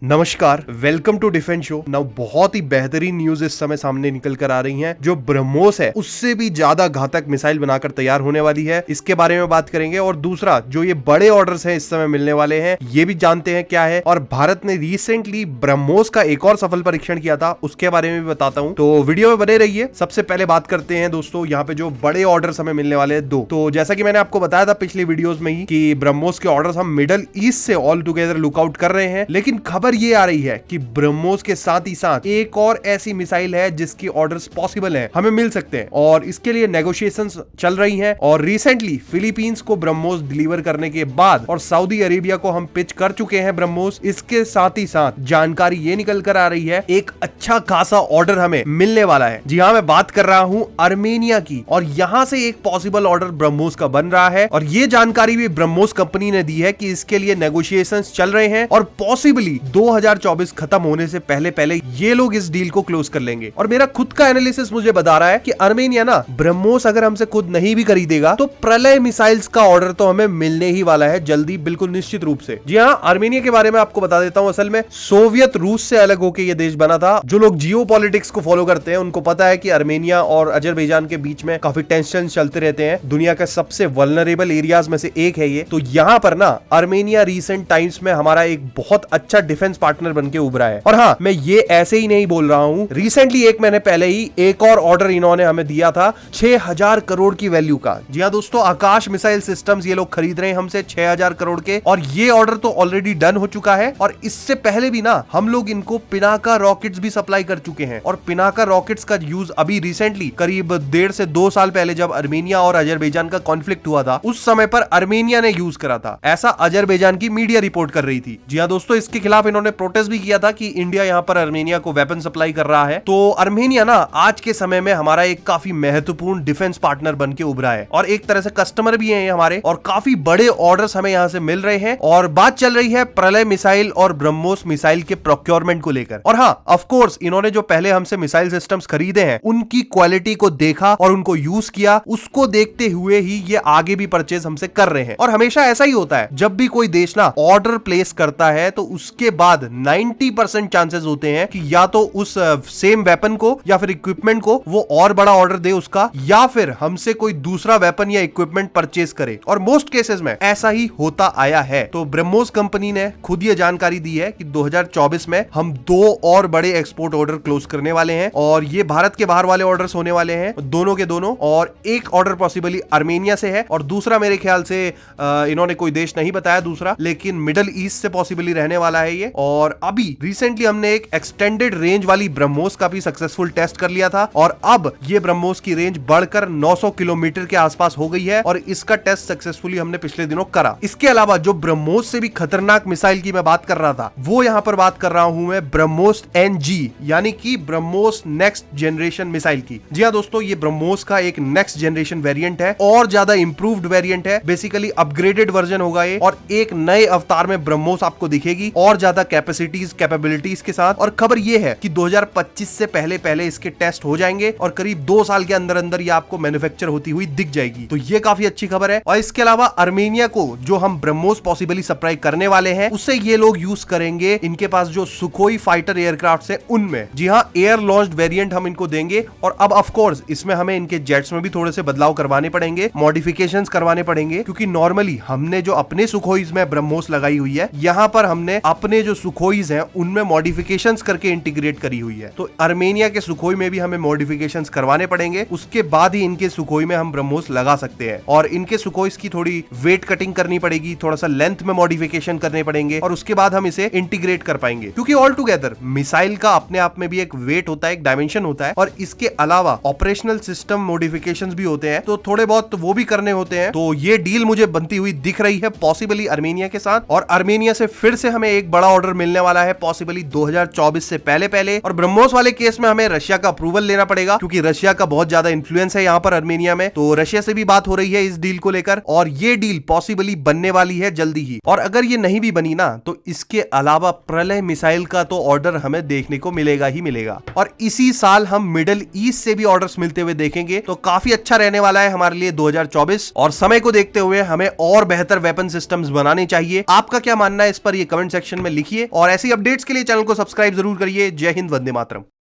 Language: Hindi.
नमस्कार, welcome to defence show. Now बहुत ही बेहतरीन न्यूज इस समय सामने निकल कर आ रही हैं। जो ब्रह्मोस है उससे भी ज्यादा घातक मिसाइल बनाकर तैयार होने वाली है, इसके बारे में बात करेंगे। और दूसरा, जो ये बड़े ऑर्डर्स हैं इस समय मिलने वाले हैं, ये भी जानते हैं क्या है। और भारत ने रिसेंटली ब्रह्मोस का एक और सफल परीक्षण किया था, उसके बारे में भी बताता हूँ, तो वीडियो में बने रहिए। सबसे पहले बात करते हैं दोस्तों, यहाँ पे जो बड़े ऑर्डर्स हमें मिलने वाले हैं दो। तो जैसा कि मैंने आपको बताया था पिछली वीडियोस में ही कि ब्रह्मोस के ऑर्डर्स हम मिडल ईस्ट से ऑल टुगेदर लुकआउट कर रहे हैं, लेकिन खबर ये आ रही है कि ब्रह्मोस के साथ ही साथ एक और ऐसी मिसाइल है जिसकी ऑर्डर्स पॉसिबल है, हमें मिल सकते हैं। और इसके लिए नेगोशिएशंस चल रही हैं। और रिसेंटली फिलीपींस को ब्रह्मोस डिलीवर करने के बाद और सऊदी अरेबिया को हम पिच कर चुके हैं ब्रह्मोस। इसके साथ ही साथ जानकारी ये निकल कर आ रही है, एक अच्छा खासा ऑर्डर हमें मिलने वाला है। जी हाँ, मैं बात कर रहा हूं आर्मेनिया की, और यहां से एक पॉसिबल ऑर्डर ब्रह्मोस का बन रहा है। और ये जानकारी भी ब्रह्मोस कंपनी ने दी है कि इसके लिए नेगोशिएशंस चल रहे हैं और पॉसिबली 2024 खत्म होने से पहले पहले ये लोग इस डील को क्लोज कर लेंगे। और मेरा खुद का एनालिसिस मुझे बता रहा है कि आर्मेनिया ना ब्रह्मोस अगर हमसे खुद नहीं भी खरीदेगा तो प्रलय मिसाइल्स का ऑर्डर तो हमें मिलने ही वाला है जल्दी, बिल्कुल निश्चित रूप से। जी हाँ, आर्मेनिया के बारे में आपको बता देता हूँ। असल में सोवियत रूस से अलग होकर यह देश बना था। जो लोग जियोपॉलिटिक्स को फॉलो करते हैं उनको पता है कि आर्मेनिया और अजरबैजान के बीच में काफी टेंशन चलते रहते हैं। दुनिया का सबसे वल्नरेबल एरियाज में से एक है ये। तो यहाँ पर ना आर्मेनिया रिसेंट टाइम्स में हमारा एक बहुत अच्छा डिफेंस पार्टनर बनके उभरा है। और हाँ, मैं ये ऐसे ही नहीं बोल रहा हूँ। रिसेंटली एक महीने पहले ही एक और ऑर्डर इन्होंने हमें दिया था 6000 करोड़ की वैल्यू का। जी हाँ दोस्तों, आकाश मिसाइल सिस्टम्स ये लोग खरीद रहे हैं हमसे 6000 करोड़ के। और ये ऑर्डर तो ऑलरेडी डन हो चुका है। और इससे पहले भी ना हम लोग इनको पिनाका रॉकेट्स भी सप्लाई कर चुके हैं। और पिनाका रॉकेट्स का यूज अभी रिसेंटली करीब 1.5 से 2 साल पहले जब आर्मेनिया और अजरबैजान का कॉन्फ्लिक्ट हुआ था, उस समय पर आर्मेनिया ने यूज करा था, ऐसा अजरबैजान की मीडिया रिपोर्ट कर रही थी। जी हाँ दोस्तों, इसके खिलाफ इन्होंने प्रोटेस्ट भी किया था कि इंडिया यहाँ पर आर्मेनिया को वेपन सप्लाई कर रहा है। तो आर्मेनिया ना आज के समय में हमारा एक काफी महत्वपूर्ण डिफेंस पार्टनर बन के उभरा है और एक तरह से कस्टमर भी है हमारे। और काफी बड़े ऑर्डर्स हमें यहाँ से मिल रहे हैं। और बात चल रही है प्रलय मिसाइल और ब्रह्मोस मिसाइल के प्रोक्योरमेंट को लेकर। और हाँ, ऑफ कोर्स इन्होंने जो पहले हमसे मिसाइल सिस्टम्स खरीदे हैं उनकी क्वालिटी को देखा और उनको यूज किया, उसको देखते हुए ही ये आगे भी परचेज हमसे कर रहे हैं। और हमेशा ऐसा ही होता है, जब भी कोई देश ना ऑर्डर प्लेस करता है तो उसके बाद 90% चांसेस होते हैं कि या तो उस सेम वेपन को या फिर इक्विपमेंट को वो और बड़ा ऑर्डर दे उसका, या फिर हमसे कोई दूसरा वेपन या इक्विपमेंट परचेज करे। और मोस्ट केसेस में ऐसा ही होता आया है। तो ब्रह्मोस कंपनी ने खुद ये जानकारी दी है कि 2024 में हम 2 और बड़े एक्सपोर्ट ऑर्डर क्लोज करने वाले हैं। और ये भारत के बाहर वाले ऑर्डर्स होने वाले हैं, दोनों के दोनों। और एक ऑर्डर पॉसिबली आर्मेनिया से है और दूसरा मेरे ख्याल से इन्होंने कोई देश नहीं बताया दूसरा, लेकिन मिडल ईस्ट से पॉसिबली रहने वाला है ये। और अभी रिसेंटली हमने एक एक्सटेंडेड रेंज वाली ब्रह्मोस का भी सक्सेसफुल टेस्ट कर लिया था। और अब ये ब्रह्मोस की रेंज बढ़कर 900 किलोमीटर के आसपास हो गई है। और इसका टेस्ट सक्सेसफुली हमने पिछले दिनों करा। इसके अलावा जो ब्रह्मोस से भी खतरनाक मिसाइल की मैं बात कर रहा था, वो यहाँ पर बात कर रहा हूं मैं ब्रह्मोस NG, यानी कि ब्रह्मोस नेक्स्ट जनरेशन मिसाइल की। जी हाँ दोस्तों, ये ब्रह्मोस का एक नेक्स्ट जनरेशन वेरिएंट है और ज्यादा इंप्रूव्ड वेरिएंट है। बेसिकली अपग्रेडेड वर्जन होगा ये और एक नए अवतार में ब्रह्मोस आपको दिखेगी और ज्यादा कैपेसिटीज कैपेबिलिटीज के साथ। और खबर ये है कि 2025 से पहले पहले इसके टेस्ट हो जाएंगे और करीब 2 साल के अंदर अंदर ये आपको मैन्युफैक्चर होती हुई दिख जाएगी। तो ये काफी अच्छी खबर है। और इसके अलावा आर्मेनिया को जो हम ब्रह्मोस पॉसिबली सप्लाई करने वाले हैं, उससे ये लोग यूज करेंगे इनके पास जो सुखोई फाइटर एयरक्राफ्ट है उनमें। जी हाँ, एयर लॉन्च्ड वेरिएंट हम इनको देंगे। और अब ऑफ कोर्स इसमें हमें इनके जेट्स में भी थोड़े से बदलाव करवाने पड़ेंगे, मॉडिफिकेशंस करवाने पड़ेंगे, क्योंकि नॉर्मली हमने जो अपने सुखोईज में ब्रह्मोस लगाई हुई है, यहाँ पर हमने अपने जो सुखोईज हैं उनमें मॉडिफिकेशंस करके इंटीग्रेट करी हुई है। तो आर्मेनिया के सुखोई में भी हमें मॉडिफिकेशंस करवाने पड़ेंगे, उसके बाद ही इनके सुखोई में हम ब्रह्मोस लगा सकते हैं। और इनके सुखोई की थोड़ी वेट कटिंग करनी पड़ेगी, थोड़ा सा लेंथ में मॉडिफिकेशन करने पड़ेंगे और उसके बाद हम इसे इंटीग्रेट कर पाएंगे। क्योंकि ऑल टुगेदर मिसाइल का अपने आप में भी एक वेट होता है, एक डायमेंशन होता है, और इसके अलावा ऑपरेशनल सिस्टम मॉडिफिकेशंस भी होते हैं, तो थोड़े बहुत वो भी करने होते हैं। तो ये डील मुझे बनती हुई दिख रही है पॉसिबली आर्मेनिया के साथ। और आर्मेनिया से फिर से हमें एक बड़ा ऑर्डर मिलने वाला है पॉसिबली 2024 से पहले पहले। और ब्रह्मोस वाले केस में हमें रशिया का अप्रूवल लेना पड़ेगा, क्योंकि रशिया का बहुत ज्यादा इन्फ्लुएंस है यहाँ पर आर्मेनिया में। तो रशिया से भी बात हो रही है इस डील को लेकर और ये डील पॉसिबली बनने वाली है जल्दी ही। और अगर ये नहीं भी बनी ना, तो इसके अलावा प्रलय मिसाइल का तो ऑर्डर हमें देखने को मिलेगा ही मिलेगा। और इसी साल हम मिडिल ईस्ट से भी ऑर्डर्स मिलते हुए देखेंगे। तो काफी अच्छा रहने वाला है हमारे लिए 2024। और समय को देखते हुए हमें और बेहतर वेपन सिस्टम्स बनाने चाहिए। आपका क्या मानना है इस पर, ये कमेंट सेक्शन में लिखिए। देखिए और ऐसी अपडेट्स के लिए चैनल को सब्सक्राइब जरूर करिए। जय हिंद, वंदे मातरम।